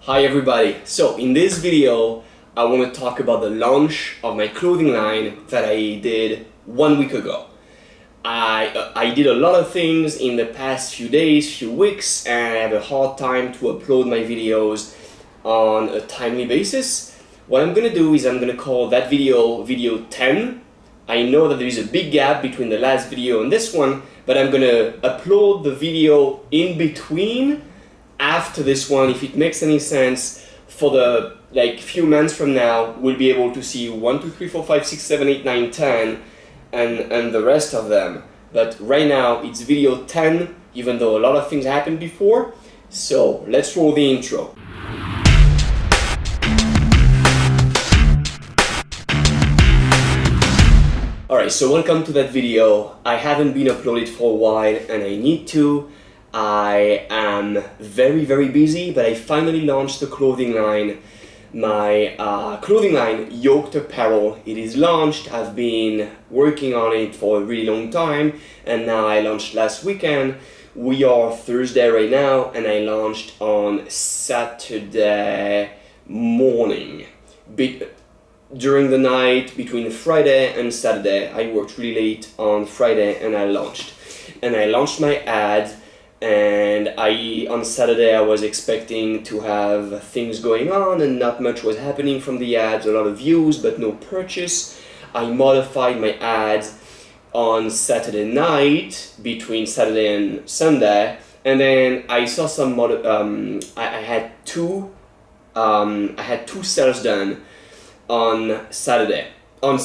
Hi everybody, so in this video I want to talk about the launch of my clothing line that I did 1 week ago. I did a lot of things in the past few days, few weeks, and I have a hard time to upload my videos on a timely basis. What I'm gonna do is I'm gonna call that video 10. I know that there is a big gap between the last video and this one, but I'm gonna upload the video in between after this one, if it makes any sense. For the few months from now, we'll be able to see 1, 2, 3, 4, 5, 6, 7, 8, 9, 10 and the rest of them. But right now it's video 10, even though a lot of things happened before. So let's roll the intro. Alright, so welcome to that video. I haven't been uploaded for a while and I need to. I am very busy, but I finally launched the clothing line. My clothing line, Yoked Apparel, it is launched. I've been working on it for a really long time, and now I launched last weekend. We are Thursday right now, and I launched on Saturday morning. During the night, between Friday and Saturday, I worked really late on Friday and I launched. And I launched my ad. And on Saturday I was expecting to have things going on and not much was happening from the ads, a lot of views but no purchase. I modified my ads on Saturday night between Saturday and Sunday, and then I saw some I had two sales done on Sunday. I'm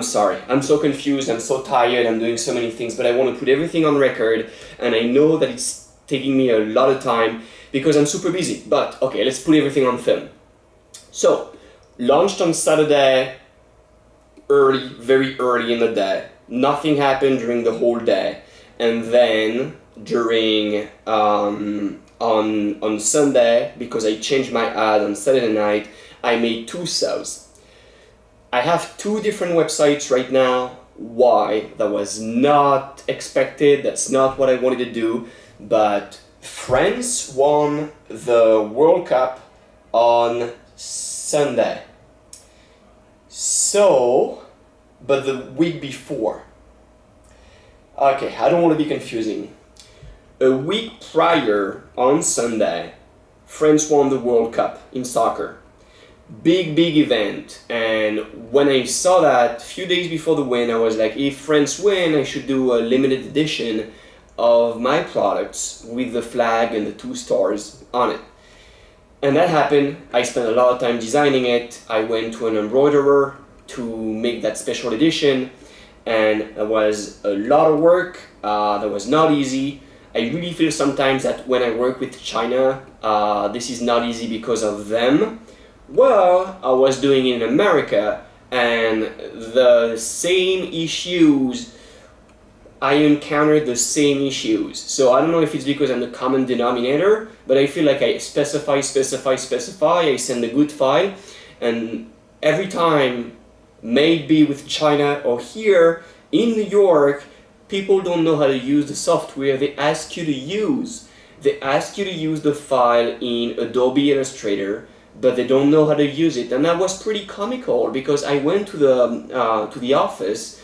sorry. I'm so confused, I'm so tired, I'm doing so many things, but I want to put everything on record, and I know that it's taking me a lot of time because I'm super busy. But okay, let's put everything on film. So, launched on Saturday very early in the day. Nothing happened during the whole day. And then during on Sunday, because I changed my ad on Saturday night, I made 2 sales. I have 2 different websites right now. Why? That was not expected. That's not what I wanted to do. But France won the World Cup on Sunday. So, but the week before. Okay, I don't want to be confusing. A week prior, on Sunday, France won the World Cup in soccer. Big event, and when I saw that a few days before the win, I was like, if France win, I should do a limited edition of my products with the flag and the 2 stars on it. And that happened. I spent a lot of time designing it. I went to an embroiderer to make that special edition, and it was a lot of work. That was not easy. I really feel sometimes that when I work with China, this is not easy because of them. Well, I was doing it in America, and the same issues, I encountered the same issues. So I don't know if it's because I'm the common denominator, but I feel like I specify, I send a good file, and every time, maybe with China or here in New York, people don't know how to use the software they ask you to use. They ask you to use the file in Adobe Illustrator, but they don't know how to use it. And that was pretty comical because I went to the office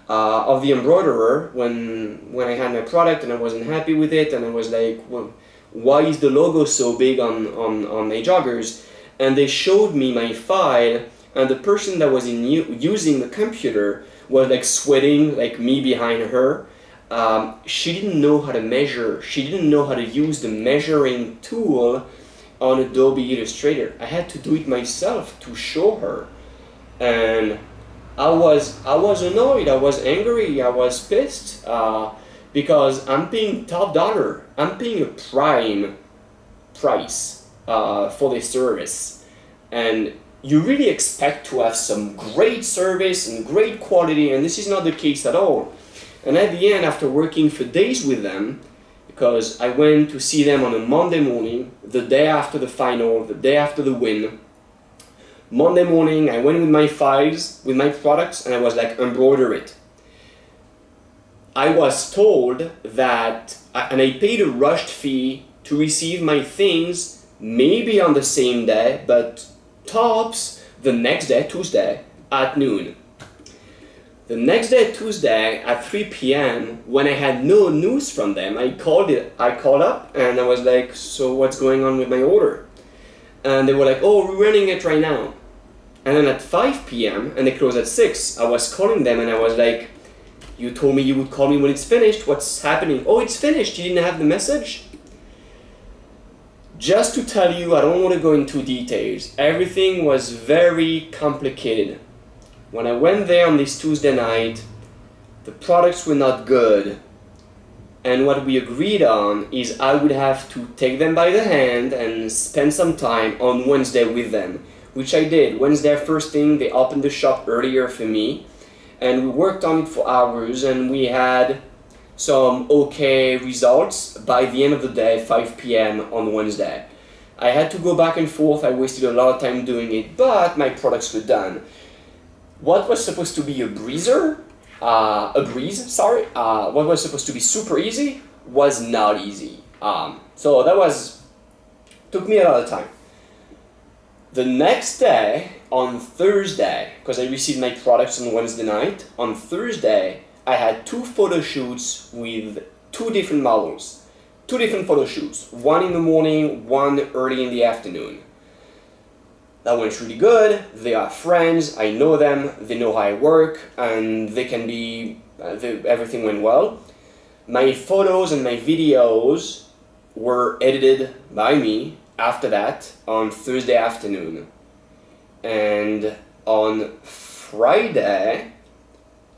of the embroiderer when I had my product and I wasn't happy with it, and I was like, well, why is the logo so big on my joggers? And they showed me my file, and the person that was using the computer was like sweating like me behind her. She didn't know how to measure. She didn't know how to use the measuring tool on Adobe Illustrator. I had to do it myself to show her, and I was annoyed, I was angry, I was pissed because I'm paying top dollar. I'm paying a prime price for this service, and you really expect to have some great service and great quality, and this is not the case at all. And at the end, after working for days with them, because I went to see them on a Monday morning, the day after the final, the day after the win. Monday morning, I went with my files, with my products, and I was like, embroider it. I was told that, and I paid a rushed fee to receive my things maybe on the same day, but tops the next day, Tuesday, at noon. The next day, Tuesday, at 3 p.m., when I had no news from them, I called up and I was like, so what's going on with my order? And they were like, oh, we're running it right now. And then at 5 p.m., and they close at 6, I was calling them and I was like, you told me you would call me when it's finished, what's happening? Oh, it's finished, you didn't have the message? Just to tell you, I don't want to go into details, everything was very complicated. When I went there on this Tuesday night, the products were not good. And what we agreed on is I would have to take them by the hand and spend some time on Wednesday with them, which I did. Wednesday, first thing, they opened the shop earlier for me, and we worked on it for hours, and we had some okay results by the end of the day, 5 p.m. on Wednesday. I had to go back and forth, I wasted a lot of time doing it, but my products were done. What was supposed to be what was supposed to be super easy was not easy. So that took me a lot of time. The next day, on Thursday, because I received my products on Wednesday night, on Thursday, I had 2 photo shoots with 2 different models. 2 different photo shoots, one in the morning, one early in the afternoon. That went really good, they are friends, I know them, they know how I work, and they can be, everything went well. My photos and my videos were edited by me after that on Thursday afternoon. And on Friday,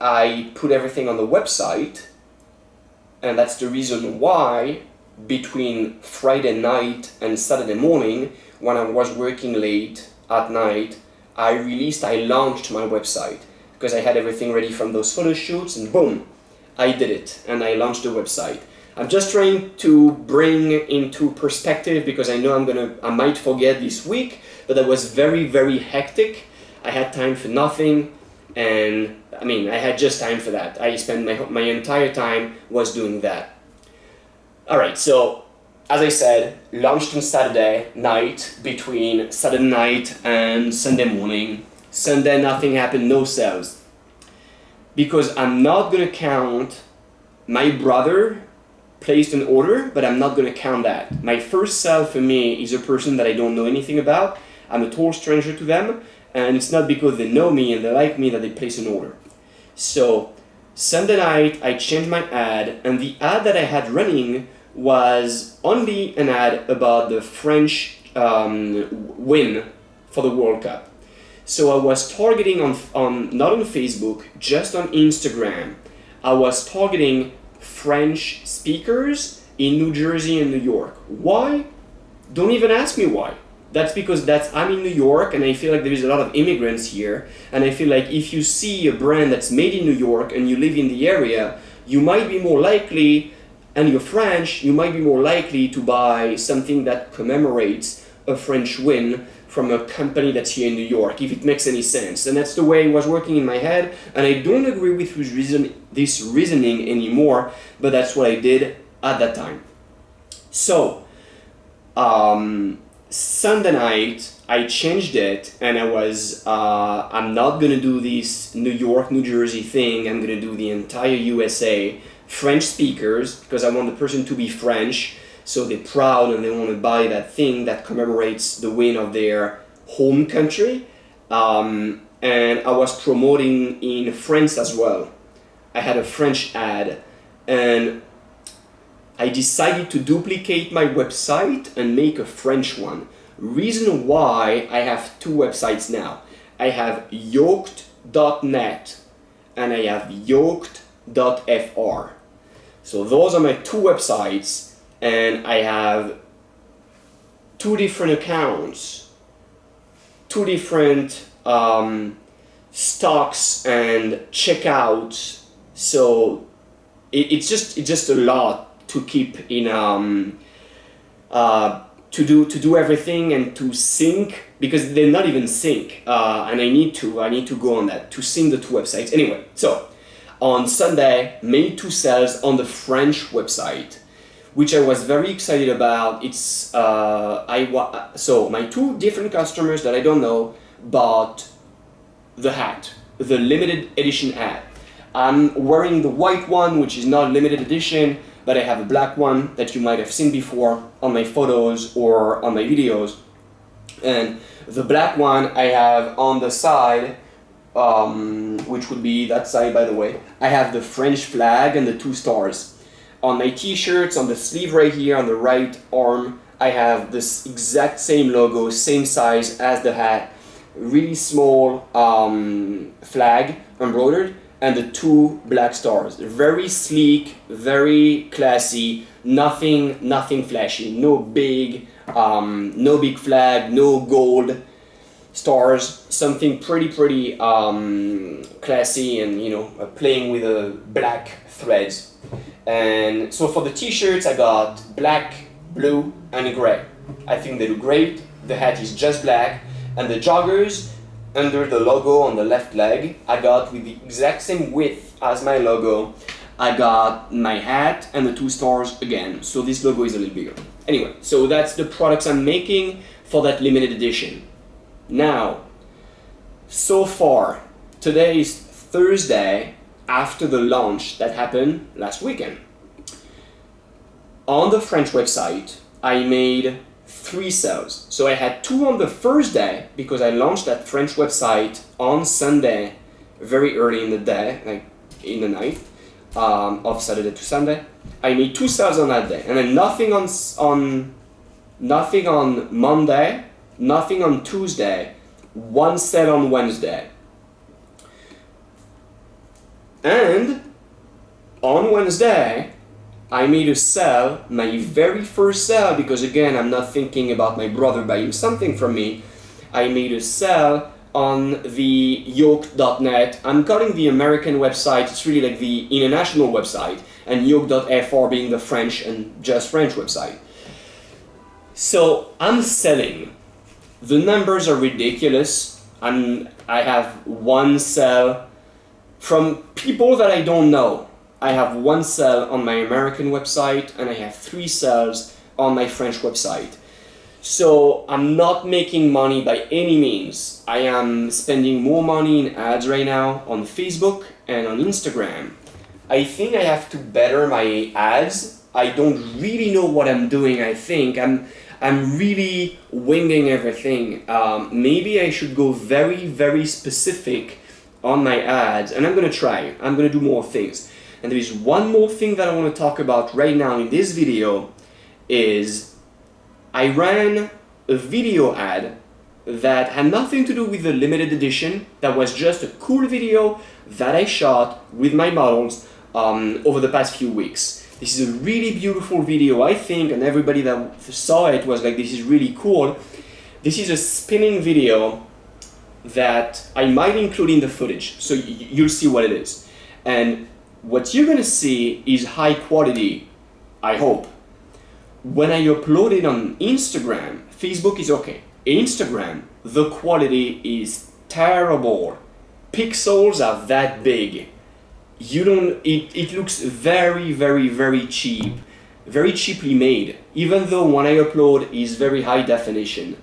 I put everything on the website, and that's the reason why between Friday night and Saturday morning, when I was working late at night, I launched my website because I had everything ready from those photo shoots, and boom, I did it and I launched the website. I'm just trying to bring into perspective because I know I might forget this week, but that was very, very hectic. I had time for nothing, and I had just time for that. I spent my entire time was doing that. All right, so as I said, launched on Saturday night, between Saturday night and Sunday morning. Sunday, nothing happened, no sales. Because I'm not gonna count, my brother placed an order, but I'm not gonna count that. My first sale for me is a person that I don't know anything about. I'm a total stranger to them, and it's not because they know me and they like me that they place an order. So, Sunday night, I changed my ad, and the ad that I had running was only an ad about the French win for the World Cup. So I was targeting on not on Facebook, just on Instagram. I was targeting French speakers in New Jersey and New York. Why? Don't even ask me why. That's because I'm in New York, and I feel like there is a lot of immigrants here, and I feel like if you see a brand that's made in New York and you live in the area, you might be more likely, and you're French, you might be more likely to buy something that commemorates a French win from a company that's here in New York, if it makes any sense. And that's the way it was working in my head, and I don't agree with this reasoning anymore, but that's what I did at that time. So, Sunday night, I changed it, and I'm not gonna do this New York, New Jersey thing, I'm gonna do the entire USA, French speakers, because I want the person to be French, so they're proud and they want to buy that thing that commemorates the win of their home country. And I was promoting in France as well. I had a French ad, and I decided to duplicate my website and make a French one. Reason why I have 2 websites now. I have yoked.net and I have yoked.fr. So those are my 2 websites, and I have 2 different accounts, 2 different stocks and checkouts. So it's just a lot to keep in to do everything and to sync, because they're not even sync, and I need to go on that to sync the 2 websites. Anyway, so on Sunday, made 2 sales on the French website, which I was very excited about. It's so my two different customers that I don't know bought the hat, the limited edition hat. I'm wearing the white one, which is not limited edition, but I have a black one that you might have seen before on my photos or on my videos. And the black one I have on the side, which would be that side, by the way. I have the French flag and the 2 stars. On my t-shirts, on the sleeve right here, on the right arm, I have this exact same logo, same size as the hat. Really small flag embroidered, and the 2 black stars. Very sleek, very classy, nothing flashy, no big flag, no gold stars, something pretty classy, and playing with the black threads. And so for the t-shirts I got black, blue and gray. I think they look great. The hat is just black, and the joggers under the logo on the left leg I got with the exact same width as my logo. I got my hat and the 2 stars again, so this logo is a little bigger. Anyway, so that's the products I'm making for that limited edition. Now, so far, today is Thursday after the launch that happened last weekend. On the French website, I made 3 sales. So I had 2 on the first day because I launched that French website on Sunday, very early in the day, like in the night, of Saturday to Sunday. I made 2 sales on that day, and then nothing on Monday, nothing on Tuesday, 1 sale on Wednesday. And on Wednesday, I made a sale, my very first sale, because again, I'm not thinking about my brother buying something from me. I made a sale on the Yoked.net. I'm calling the American website, it's really like the international website, and Yoked.fr being the French and just French website. So I'm selling. The numbers are ridiculous. I have 1 sale from people that I don't know. I have 1 sale on my American website, and I have 3 sales on my French website. So I'm not making money by any means. I am spending more money in ads right now on Facebook and on Instagram. I think I have to better my ads. I don't really know what I'm doing. I think I'm really winging everything. Maybe I should go very specific on my ads, and I'm gonna try. I'm gonna do more things. And there is one more thing that I want to talk about right now in this video is I ran a video ad that had nothing to do with the limited edition. That was just a cool video that I shot with my models over the past few weeks. This is a really beautiful video, I think, and everybody that saw it was like, this is really cool. This is a spinning video that I might include in the footage, so you'll see what it is. And what you're gonna see is high quality, I hope. When I upload it on Instagram, Facebook is okay. Instagram, the quality is terrible. Pixels are that big. It looks very cheap, very cheaply made, even though when I upload is very high definition.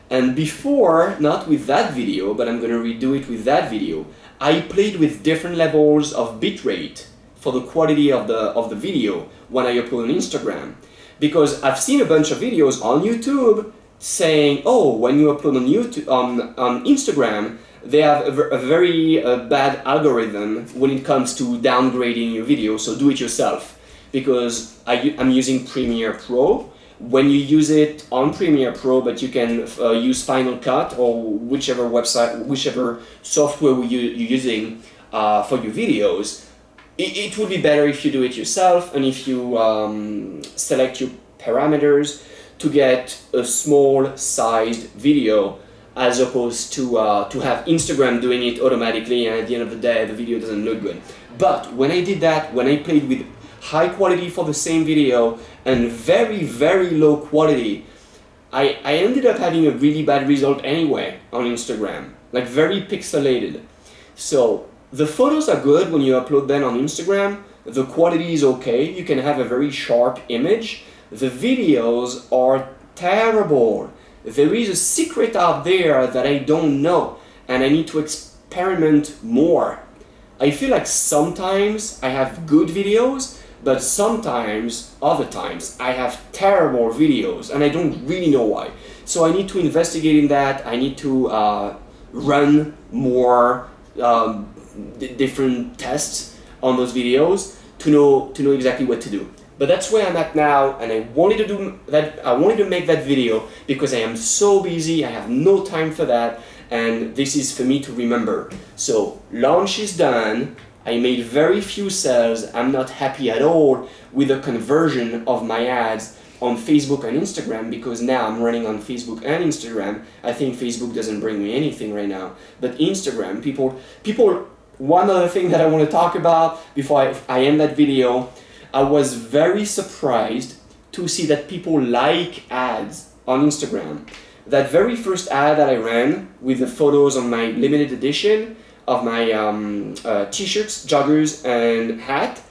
And before, not with that video, but I'm gonna redo it with that video, I played with different levels of bitrate for the quality of the video when I upload on Instagram. Because I've seen a bunch of videos on YouTube saying, oh, when you upload on Instagram, they have a very bad algorithm when it comes to downgrading your video, so do it yourself. Because I'm using Premiere Pro. When you use it on Premiere Pro, but you can use Final Cut or whichever software you're using for your videos, it would be better if you do it yourself, and if you select your parameters to get a small sized video, as opposed to have Instagram doing it automatically, and at the end of the day the video doesn't look good. But when I did that, when I played with high quality for the same video and very low quality, I ended up having a really bad result anyway on Instagram, like very pixelated. So the photos are good when you upload them on Instagram, The quality is okay, you can have a very sharp image. The videos are terrible. There is a secret out there that I don't know, and I need to experiment more. I feel like sometimes I have good videos, but sometimes, other times, I have terrible videos, and I don't really know why. So I need to investigate in that. I need to run more different tests on those videos to know exactly what to do. But that's where I'm at now, and I wanted to do that. I wanted to make that video because I am so busy. I have no time for that, and this is for me to remember. So launch is done. I made very few sales. I'm not happy at all with the conversion of my ads on Facebook and Instagram, because now I'm running on Facebook and Instagram. I think Facebook doesn't bring me anything right now, but Instagram, people. One other thing that I want to talk about before I end that video, I was very surprised to see that people like ads on Instagram. That very first ad that I ran with the photos on my limited edition of my t-shirts, joggers, and hat,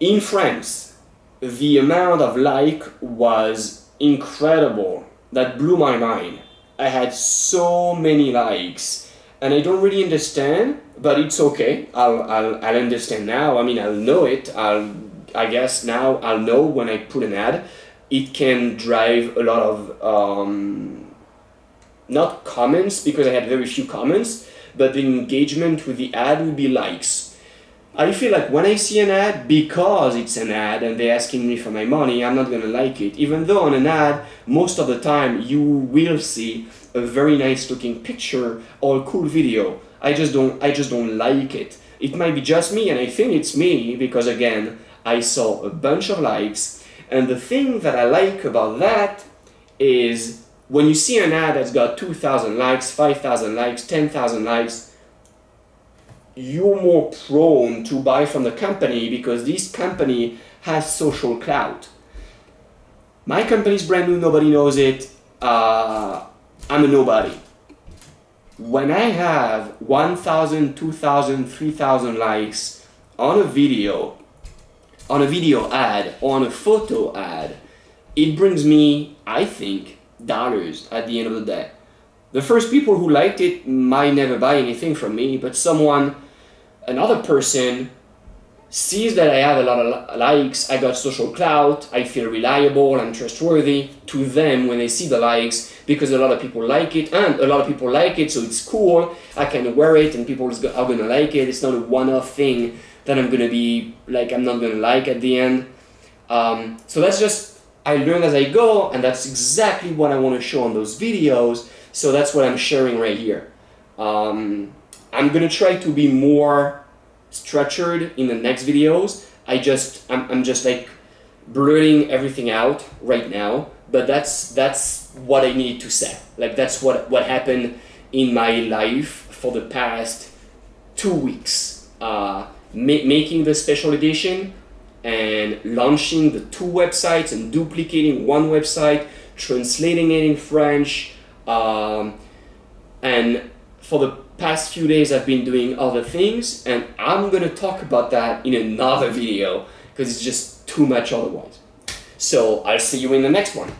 in France, the amount of like was incredible. That blew my mind. I had so many likes, and I don't really understand, but it's okay. I'll understand now. I mean, I'll know it. I guess now I'll know when I put an ad. It can drive a lot of not comments, because I had very few comments, but the engagement with the ad would be likes. I feel like when I see an ad, because it's an ad and they're asking me for my money, I'm not gonna like it. Even though on an ad, most of the time you will see a very nice looking picture or a cool video. I just don't like it. It might be just me, and I think it's me because, again, I saw a bunch of likes. And the thing that I like about that is when you see an ad that's got 2,000 likes, 5,000 likes, 10,000 likes, you're more prone to buy from the company because this company has social clout. My company's brand new, nobody knows it. I'm a nobody. When I have 1,000, 2,000, 3,000 likes on a video ad, on a photo ad, it brings me, I think, dollars at the end of the day. The first people who liked it might never buy anything from me, but another person sees that I have a lot of likes, I got social clout, I feel reliable, I'm trustworthy to them when they see the likes, because a lot of people like it, and a lot of people like it, so it's cool, I can wear it and people are gonna like it. It's not a one-off thing that I'm gonna be like, I'm not gonna like at the end. So that's just, I learn as I go, and that's exactly what I want to show on those videos. So that's what I'm sharing right here. I'm gonna try to be more structured in the next videos. I'm just like blurting everything out right now, but that's what I needed to say. Like that's what happened in my life for the past 2 weeks. Making the special edition and launching the 2 websites and duplicating 1 website, translating it in French, and for the past few days I've been doing other things, and I'm gonna talk about that in another video because it's just too much otherwise. So I'll see you in the next one.